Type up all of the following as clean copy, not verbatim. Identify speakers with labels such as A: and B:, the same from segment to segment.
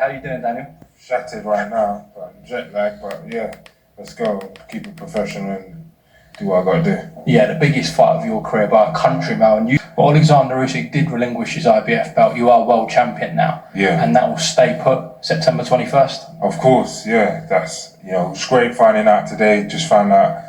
A: How you doing, Daniel?
B: Shattered right now, but I'm jet lagged, but yeah, let's go. Keep it professional and do what I gotta do.
A: Yeah, the biggest fight of your career by a countryman. But Alexander Usyk did relinquish his IBF belt. You are world champion now.
B: Yeah.
A: And that will stay put September 21st.
B: Of course, yeah. That's, it's great finding out today. Just found out,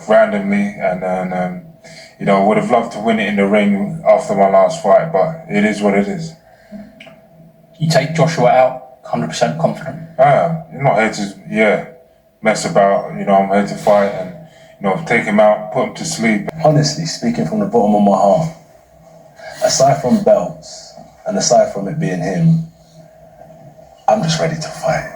B: randomly, and then, would have loved to win it in the ring after my last fight, but it is what it is.
A: You take Joshua out, 100% confident?
B: I am. I'm not here to, mess about. I'm here to fight and, take him out, put him to sleep.
C: Honestly, speaking from the bottom of my heart, aside from belts and aside from it being him, I'm just ready to fight.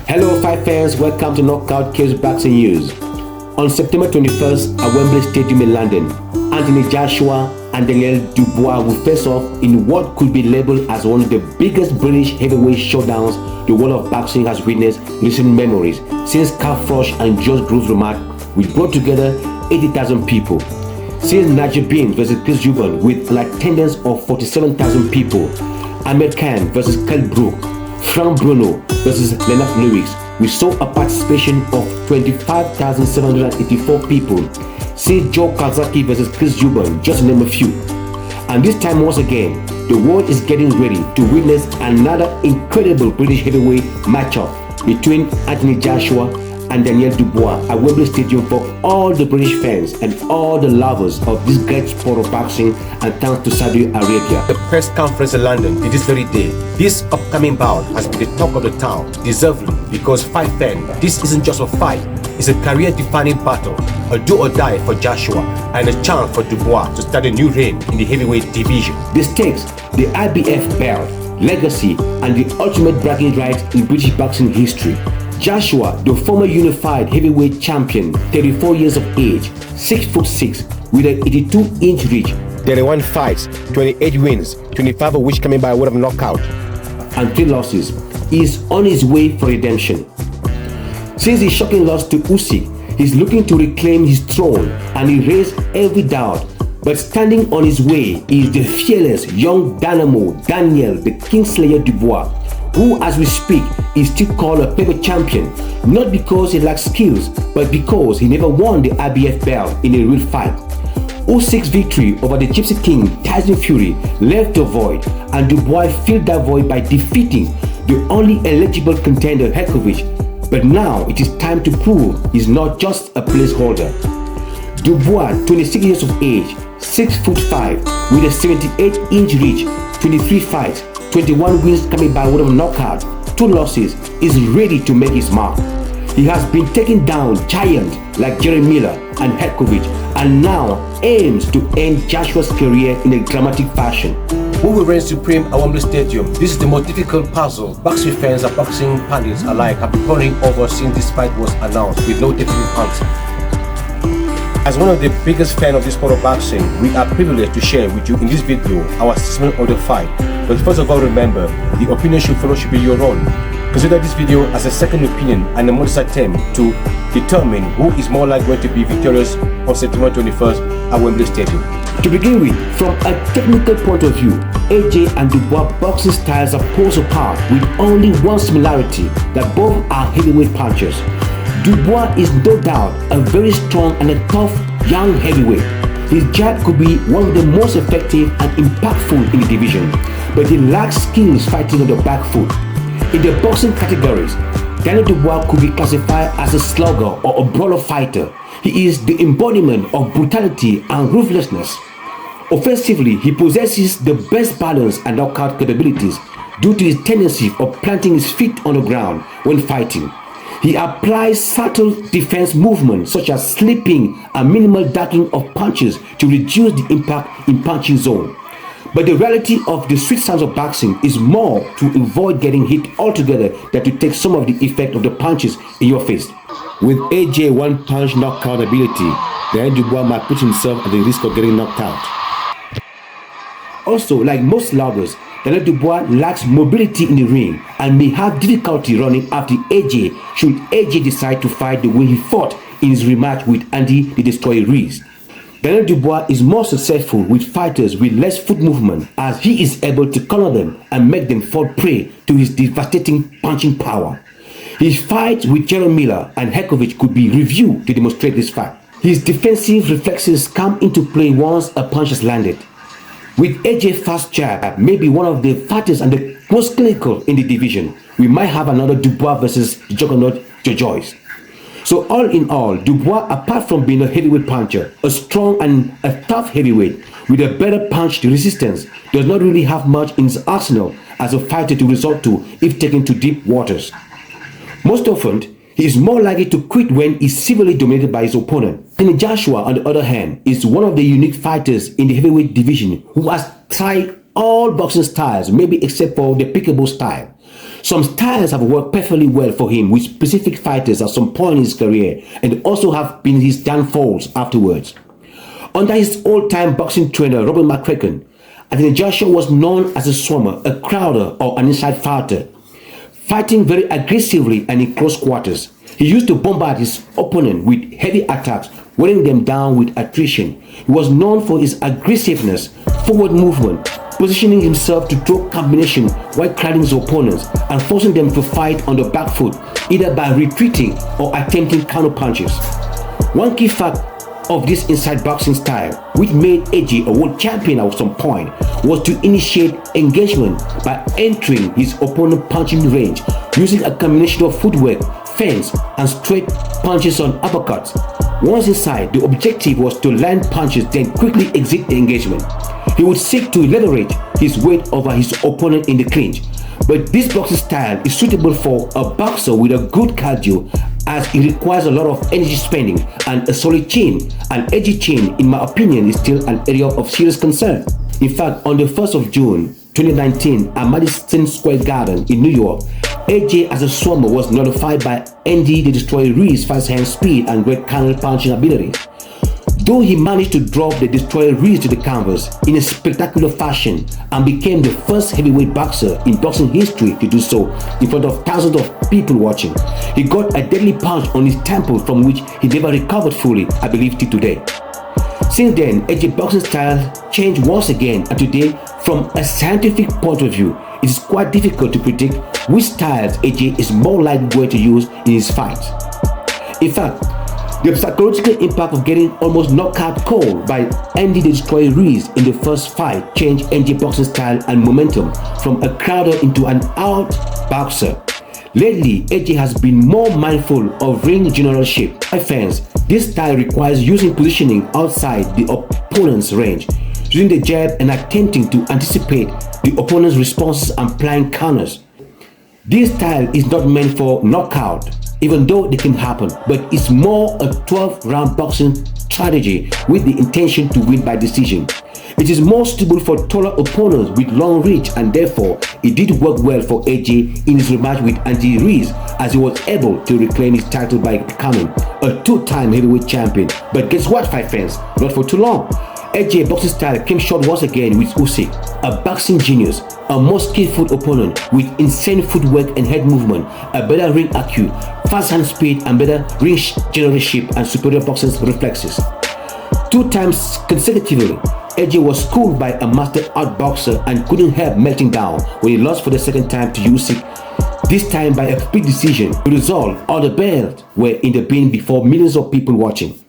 D: Hello fight fans, welcome to Knockout Cage Boxing News. On September 21st at Wembley Stadium in London, Anthony Joshua and Daniel Dubois will face off in what could be labelled as one of the biggest British heavyweight showdowns the world of boxing has witnessed in recent memories since Carl Froch and George Groves remark, which brought together 80,000 people. Since Nigel Bean versus Chris Eubank with an attendance of 47,000 people, Ahmed Khan versus Kell Brook, Frank Bruno versus Leonard Lewis, we saw a participation of 25,784 people. See Joe Kazaki versus Chris Eubank, just to name a few. And this time once again, the world is getting ready to witness another incredible British heavyweight matchup between Anthony Joshua and Daniel Dubois at Wembley Stadium for all the British fans and all the lovers of this great sport of boxing, and thanks to Saudi Arabia. The press conference in London this very day. This upcoming bout has been the talk of the town, deservedly, because fight fans, this isn't just a fight, it's a career-defining battle, a do or die for Joshua and a chance for Dubois to start a new reign in the heavyweight division. The stakes, the IBF belt, legacy, and the ultimate bragging rights in British boxing history. Joshua, the former unified heavyweight champion, 34 years of age, 6'6", with an 82-inch reach, 31 fights, 28 wins, 25 of which coming by way of knockout, and 3 losses, is on his way for redemption. Since his shocking loss to Usyk, he's looking to reclaim his throne and erase every doubt. But standing on his way is the fearless young dynamo Daniel the Kingslayer Dubois, who as we speak is still called a paper champion, not because he lacks skills, but because he never won the IBF belt in a real fight. Usyk's victory over the Gypsy King Tyson Fury left a void, and Dubois filled that void by defeating the only eligible contender Herkovich. But now it is time to prove he's not just a placeholder. Dubois, 26 years of age, 6'5", with a 78-inch reach, 23 fights, 21 wins coming by way of knockout, 2 losses, is ready to make his mark. He has been taking down giants like Jerry Miller and Herkovich, and now aims to end Joshua's career in a dramatic fashion. Who will reign supreme at Wembley Stadium? This is the most difficult puzzle boxing fans and boxing pundits alike have been poring over since this fight was announced, with no definite answer. As one of the biggest fans of this sport of boxing, we are privileged to share with you in this video our assessment of the fight. But first of all, remember, the opinion should be your own. Consider this video as a second opinion and a modest attempt to determine who is more likely to be victorious on September 21st at Wembley Stadium. To begin with, from a technical point of view, AJ and DUBOIS boxing styles are poles apart with only one similarity, that both are heavyweight punchers. Dubois is no doubt a very strong and a tough young heavyweight. His jab could be one of the most effective and impactful in the division, but he lacks skills fighting on the back foot. In the boxing categories, Daniel Dubois could be classified as a slugger or a brawler fighter. He is the embodiment of brutality and ruthlessness. Offensively, he possesses the best balance and knockout capabilities due to his tendency of planting his feet on the ground when fighting. He applies subtle defense movements such as slipping and minimal ducking of punches to reduce the impact in punching zone. But the reality of the street science of boxing is more to avoid getting hit altogether than to take some of the effect of the punches in your face. With AJ one-punch knockout ability, then Dubois might put himself at the risk of getting knocked out. Also, like most lobbers, Daniel Dubois lacks mobility in the ring and may have difficulty running after AJ should AJ decide to fight the way he fought in his rematch with Andy the Destroyer Ruiz. Daniel Dubois is more successful with fighters with less foot movement as he is able to corner them and make them fall prey to his devastating punching power. His fights with Jerome Miller and Herkovich could be reviewed to demonstrate this fact. His defensive reflexes come into play once a punch is landed. With AJ fast jab, maybe one of the fastest and the most clinical in the division, we might have another Dubois versus the juggernaut DUBOIS. So all in all, Dubois, apart from being a heavyweight puncher, a strong and a tough heavyweight with a better punch resistance, does not really have much in his arsenal as a fighter to resort to if taken to deep waters. Most often, he is more likely to quit when he's severely dominated by his opponent. Anthony Joshua, on the other hand, is one of the unique fighters in the heavyweight division who has tried all boxing styles, maybe except for the pickable style. Some styles have worked perfectly well for him with specific fighters at some point in his career and also have been his downfalls afterwards. Under his old-time boxing trainer, Robert McCracken, Anthony Joshua was known as a swimmer, a crowder, or an inside fighter, fighting very aggressively and in close quarters. He used to bombard his opponent with heavy attacks, wearing them down with attrition. He was known for his aggressiveness, forward movement, positioning himself to throw combination while crowding his opponents and forcing them to fight on the back foot, either by retreating or attempting counter punches. One key fact of this inside boxing style, which made AJ a world champion at some point, was to initiate engagement by entering his opponent's punching range using a combination of footwork, feints, and straight punches on uppercuts. Once inside, the objective was to land punches, then quickly exit the engagement. He would seek to leverage his weight over his opponent in the clinch. But this boxing style is suitable for a boxer with a good cardio, as it requires a lot of energy spending and a solid chin. An edgy chin, in my opinion, is still an area of serious concern. In fact, on the 1st of June 2019 at Madison Square Garden in New York, AJ as a swimmer was notified by Andy the Destroyer Ruiz fast hand speed and great counter punching ability. Though he managed to drop the Destroyer Ruiz to the canvas in a spectacular fashion and became the first heavyweight boxer in boxing history to do so in front of thousands of people watching, he got a deadly punch on his temple from which he never recovered fully, I believe, till today. Since then, AJ's boxing style changed once again, and today, from a scientific point of view, it is quite difficult to predict which styles AJ is more likely going to use in his fights. In fact, the psychological impact of getting almost knocked out cold by Andy the Destroyer Ruiz in the first fight changed AJ's boxing style and momentum from a crowder into an out boxer. Lately, AJ has been more mindful of ring generalship. My fans, this style requires using positioning outside the opponent's range, using the jab and attempting to anticipate the opponent's responses and applying counters. This style is not meant for knockout, even though it can happen, but it's more a 12-round boxing strategy with the intention to win by decision. It is more suitable for taller opponents with long reach, and therefore it did work well for AJ in his rematch with Andy Ruiz, as he was able to reclaim his title by becoming a two-time heavyweight champion. But guess what, fight fans? Not for too long. AJ's boxing style came short once again with Usyk, a boxing genius, a more skillful opponent with insane footwork and head movement, a better ring IQ, fast hand speed, and better ring generalship and superior boxing reflexes. 2 times consecutively, AJ was schooled by a master outboxer and couldn't help melting down when he lost for the second time to Usyk, this time by a split decision. The result, all the belts were in the bin before millions of people watching.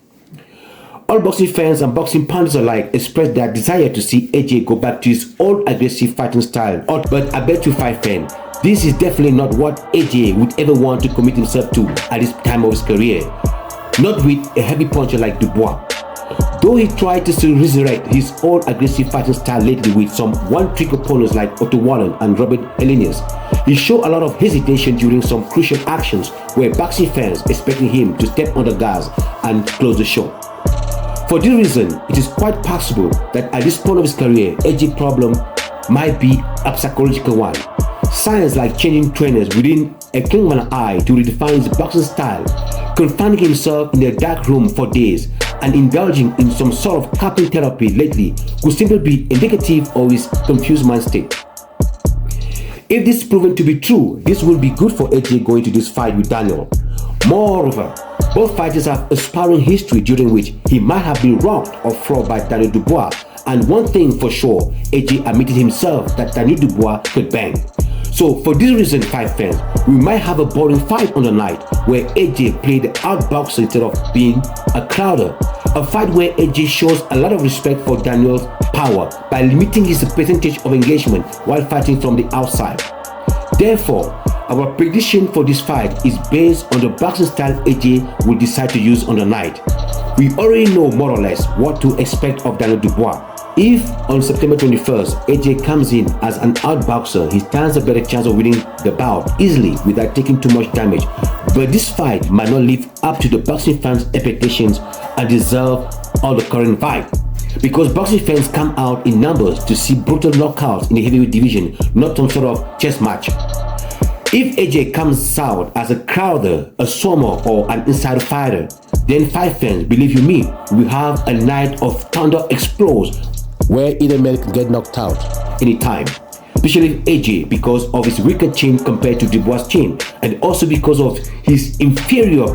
D: All boxing fans and boxing pundits alike expressed their desire to see AJ go back to his old aggressive fighting style. But I bet you, fight fan, this is definitely not what AJ would ever want to commit himself to at this time of his career. Not with a heavy puncher like Dubois. Though he tried to still resurrect his old aggressive fighting style lately with some one-trick opponents like Otto Warren and Robert Helenius, he showed a lot of hesitation during some crucial actions where boxing fans expecting him to step on the gas and close the show. For this reason, it is quite possible that at this point of his career, AJ's problem might be a psychological one. Signs like changing trainers within a blink of an eye to redefine his boxing style, confining himself in a dark room for days, and indulging in some sort of capping therapy lately could simply be indicative of his confused mind state. If this is proven to be true, this will be good for AJ going to this fight with Daniel. Moreover, both fighters have a sparring history during which he might have been robbed or floored by Daniel Dubois, and one thing for sure, AJ admitted himself that Daniel Dubois could bang. So for this reason, fight fans, we might have a boring fight on the night where AJ played the outboxer instead of being a crowder. A fight where AJ shows a lot of respect for Daniel's power by limiting his percentage of engagement while fighting from the outside. Therefore, our prediction for this fight is based on the boxing style AJ will decide to use on the night. We already know more or less what to expect of Daniel Dubois. If on September 21st, AJ comes in as an outboxer, he stands a better chance of winning the bout easily without taking too much damage. But this fight might not live up to the boxing fans' expectations and deserve all the current vibe. Because boxing fans come out in numbers to see brutal knockouts in the heavyweight division, not some sort of chess match. If AJ comes out as a crowder, a swimmer, or an inside fighter, then fight fans, believe you me, we have a night of thunder explodes where either man can get knocked out anytime. Especially AJ because of his weaker chin compared to Dubois' chin, and also because of his inferior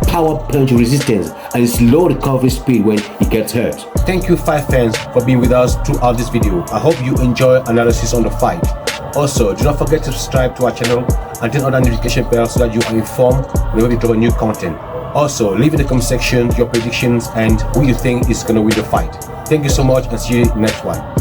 D: power punch resistance and his low recovery speed when he gets hurt. Thank you fight fans for being with us throughout this video. I hope you enjoy analysis on the fight. Also, do not forget to subscribe to our channel and turn on the notification bell so that you are informed whenever we drop a new content. Also, leave in the comment section your predictions and who you think is going to win the fight. Thank you so much and see you in the next one.